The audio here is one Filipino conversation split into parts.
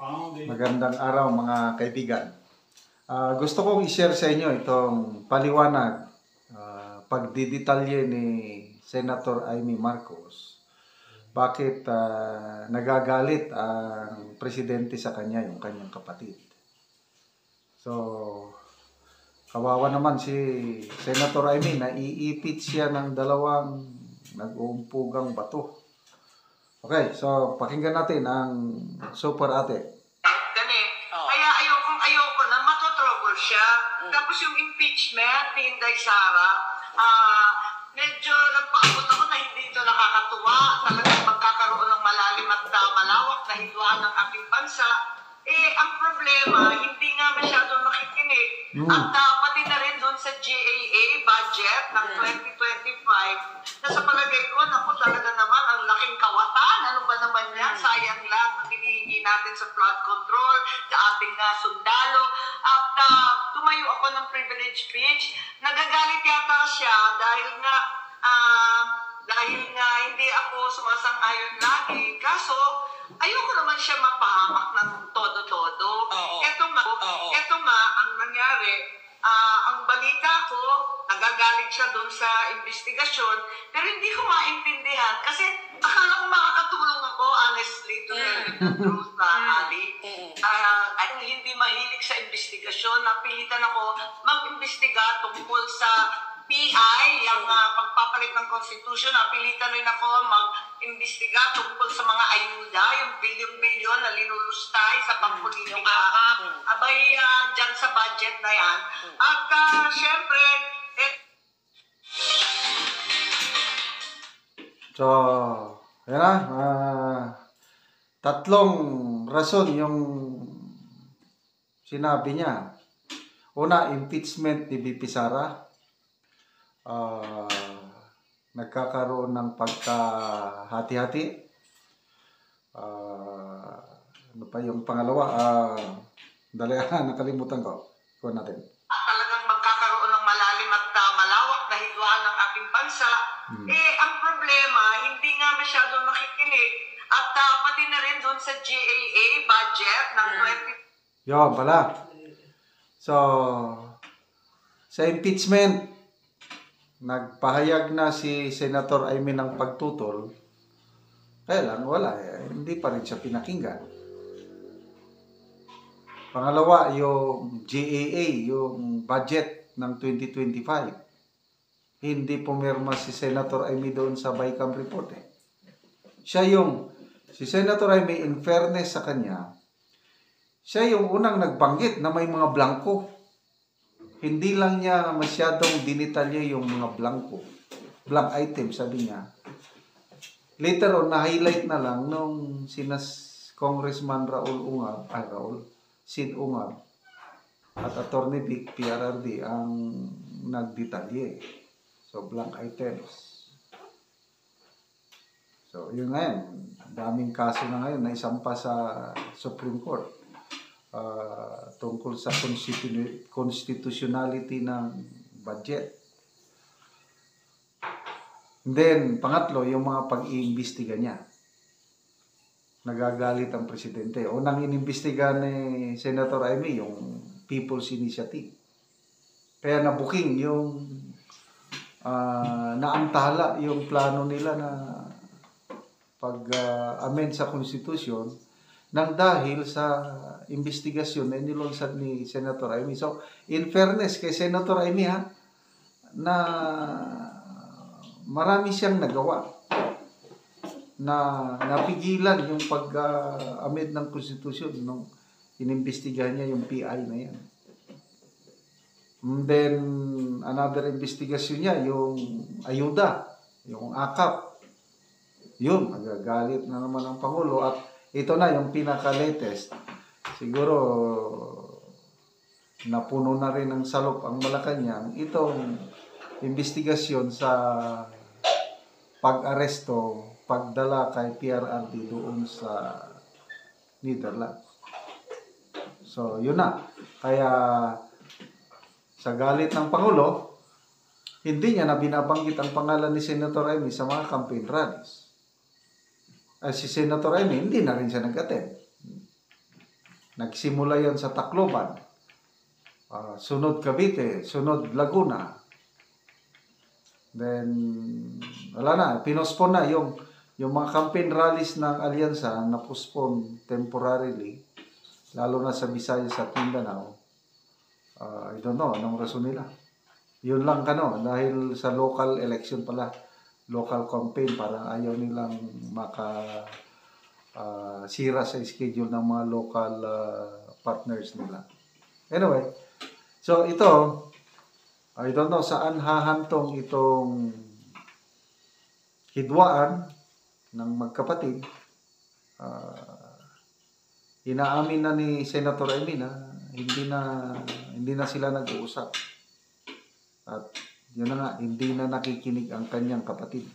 Magandang araw mga kaibigan. Gusto kong i-share sa inyo itong paliwanag, pagdidetalye ni Senator Amy Marcos. Bakit nagagalit ang presidente sa kanya, yung kanyang kapatid. So, kawawa naman si Senator Amy, naiipit siya ng dalawang nag-uumpugang bato. Okay, so pakinggan natin ang Super Ate. Kaya ayoko na matotrouble siya. Tapos yung impeachment ni Inday Sara, medyo nagpaabot ako na hindi ito nakakatuwa. Talagang magkakaroon ng malalim at malawak na hidwaan ng ating bansa. Ang problema, hindi nga masyado nakikinig. At pati na rin doon sa GAA budget ng 2025, na sa palagay ko, naku talaga naman, ang laking kawatan. Ano ba naman yan? Sayang lang ang hinihingi natin sa flood control, sa ating sundalo. At tumayo ako ng privilege speech. Nagagalit yata siya dahil nga hindi ako sumasang-ayon lagi. Kaso, ayoko naman siya mapahamak ng todo-todo. Ito nga, ang nangyari, ang balita ko, nagagalit siya doon sa investigasyon, pero hindi ko maintindihan kasi akala ko makakatulong ako, honestly, to the truth, Ali. Ay hindi mahilig sa investigasyon, napilitan ako mag-imbestiga tungkol sa PI, yung pagpapalit ng konstitusyon. Napilitan rin ako mag-imbestiga tungkol sa mga ayuda, yung bilyon-bilyon na linulustay sa pampolitika. Abay, dyan sa budget na yan. At syempre, So, yan na. Tatlong rason yung sinabi niya. Una, impeachment ni VP Sara. Nagkakaroon ng pagkahati-hati. Ano pa yung pangalawa? Nakalimutan ko. Kuha natin. Talagang magkakaroon ng malalim at malawak na hidwaan ng ating bansa. Ang problema, hindi nga masyado nakikinig. At pati na rin doon sa GAA budget ng 20... Yun pala. So, sa impeachment, nagpahayag na si Senator Amy ng pagtutol. Kaya lang, wala. Hindi pa rin siya pinakinggan. Pangalawa, yung GAA, yung budget ng 2025. Hindi pumirma si Senator Amy doon sa BICAM report. Si Senator Amy, in fairness sa kanya, siya yung unang nagbanggit na may mga blanco. Hindi lang niya masyadong dinitalye yung mga blank item, sabi niya. Later on, na-highlight na lang nung Congressman Sid Ungab at Attorney Vic PRRD ang nagdetalye. So, blank items. So, yun ngayon. Daming kaso na ngayon na isampa sa Supreme Court. Tungkol sa constitutionality ng budget. And then, pangatlo, yung mga pag-iimbestiga niya. Nagagalit ang presidente. Unang inimbestiga ni Senator Amy, yung People's Initiative. Kaya nabuking yung naantala yung plano nila na pag-amend sa Constitution nang dahil sa investigasyon na inilunsad ni Senator Amy. So, in fairness kay Senator Amy, na marami siyang nagawa na napigilan yung pag-amend ng Constitution nung inimbestigahan niya yung PI na yan. And then, another investigation niya, yung ayuda, yung AKAP. Yun, magagalit na naman ang Pangulo. At ito na yung pinaka-latest. Siguro, napuno na rin ng salop ang Malacanang. Itong investigasyon sa pag-aresto, pagdala kay PRRD doon sa Netherlands. So, yun na. Kaya, sa galit ng Pangulo, hindi niya na binabanggit ang pangalan ni Senator Amy sa mga campaign rallies. Si Senator Amy, hindi na rin siya nag-attend. Nagsimula yan sa Tacloban, sunod Cavite, sunod Laguna. Then, wala na, pinospon na yung mga campaign rallies ng alyansa na postpone temporarily, lalo na sa Visayas at Mindanao. I don't know, anong rason nila. Yun lang dahil sa local election pala, local campaign, parang ayaw nilang sira sa schedule ng mga local partners nila. Anyway, so ito, I don't know saan hahantong itong hidwaan ng magkapatid. Inaamin na ni Senator Amy na hindi na sila nag-uusap. At yun na nga, hindi na nakikinig ang kanyang kapatid.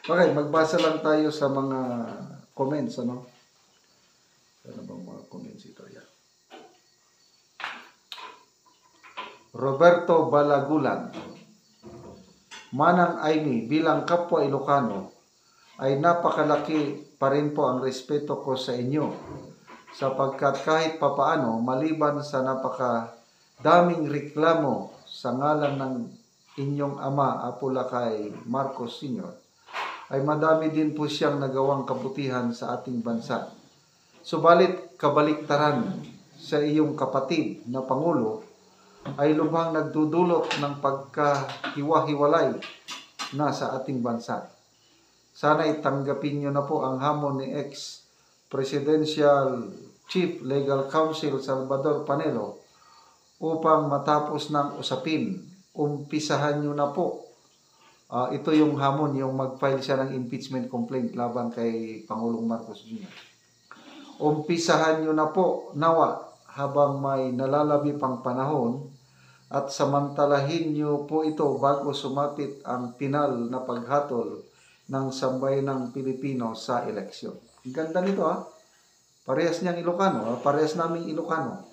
Okay, magbasa lang tayo sa mga comments, ano? Ano bang mga comments ito? Yan. Roberto Balagulan. Manang Amy, bilang kapwa Ilocano, ay napakalaki pa rin po ang respeto ko sa inyo, sapagkat kahit papaano, maliban sa napakadaming reklamo sa ngalan ng inyong ama, Apolacay Marcos Sr., ay madami din po siyang nagawang kabutihan sa ating bansa. Subalit kabaliktaran sa iyong kapatid na Pangulo ay lubhang nagdudulot ng pagkahiwa-hiwalay na sa ating bansa. Sana itanggapin niyo na po ang hamon ni ex-Presidential Chief Legal Counsel Salvador Panelo upang matapos ng usapin. Umpisahan niyo na po. Ito yung hamon, yung mag-file siya ng impeachment complaint laban kay Pangulong Marcos Jr. Umpisahan niyo na po, nawa, habang may nalalabi pang panahon, at samantalahin niyo po ito bago sumapit ang pinal na paghatol ng sambayanang Pilipino sa eleksyon. Ang ganda nito Parehas niyang Ilocano, parehas naming Ilocano.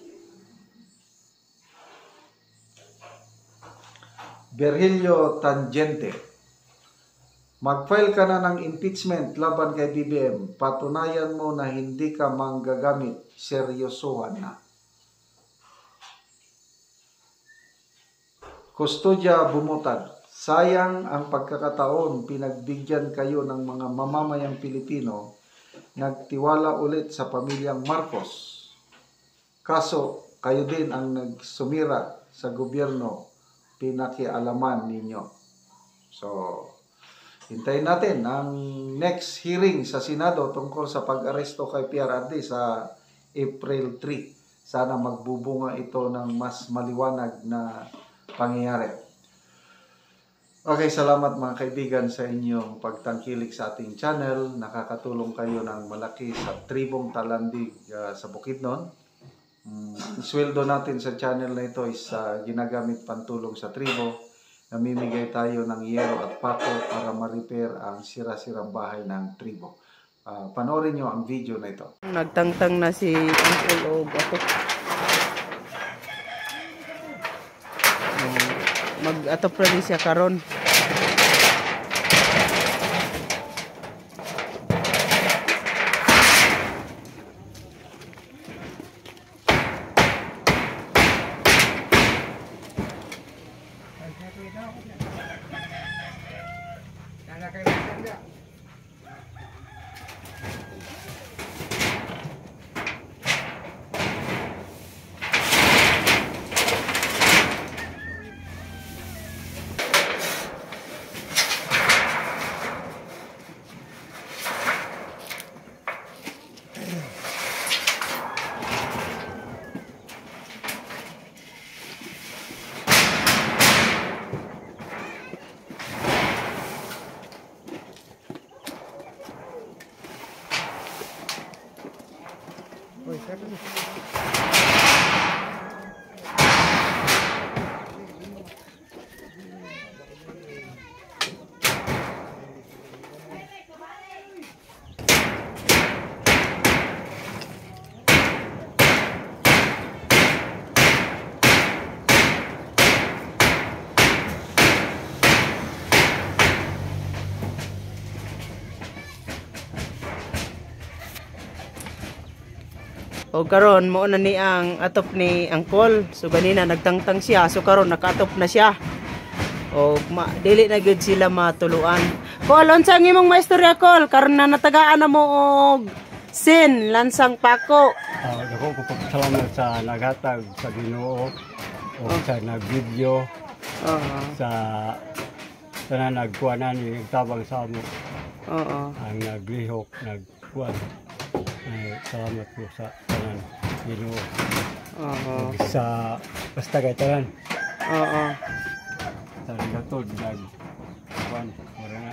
Virgilio Tangente. Mag-file ka na ng impeachment laban kay BBM. Patunayan mo na hindi ka manggagamit. Seryosohan na. Custodia Bumutad. Sayang ang pagkakataon, pinagbigyan kayo ng mga mamamayang Pilipino, nagtiwala ulit sa pamilyang Marcos. Kaso, kayo din ang nagsumira sa gobyerno, pinakialaman ninyo. So, hintayin natin ang next hearing sa Senado tungkol sa pag-aresto kay PRRD sa April 3. Sana magbubunga ito ng mas maliwanag na pangyayari. Okay, salamat mga kaibigan sa inyong pagtangkilik sa ating channel. Nakakatulong kayo ng malaki sa tribong Talandig sa Bukidnon. Sweldo natin sa channel na ito is ginagamit pantulong sa tribo. Namimigay tayo ng yero at pako para ma-repair ang sira-sirang bahay ng tribo. Panoorin nyo ang video na ito. Nagtangtang na si Uncle og ato. Mag-atop na siya karon. O karon mo na ni ang atop ni Angkol. So ganina nagtangtang siya. So karon nakatop na siya. O dili na gud sila matuluan. Kol, unsa ang imong maistorya Kol? Karon na natagaan na mo og sin lansang pako. Ako ko salamat sa naghatag sa Ginoo o sa nag-video sa tanan nagkuanan ni tabang sa amo. Oo. Ang naglihok nagkuan. Salamat po sa tanan Ginoo. Oo. Sa basta kay tanan. Oo. Sa gatod nagkuan. Ora na.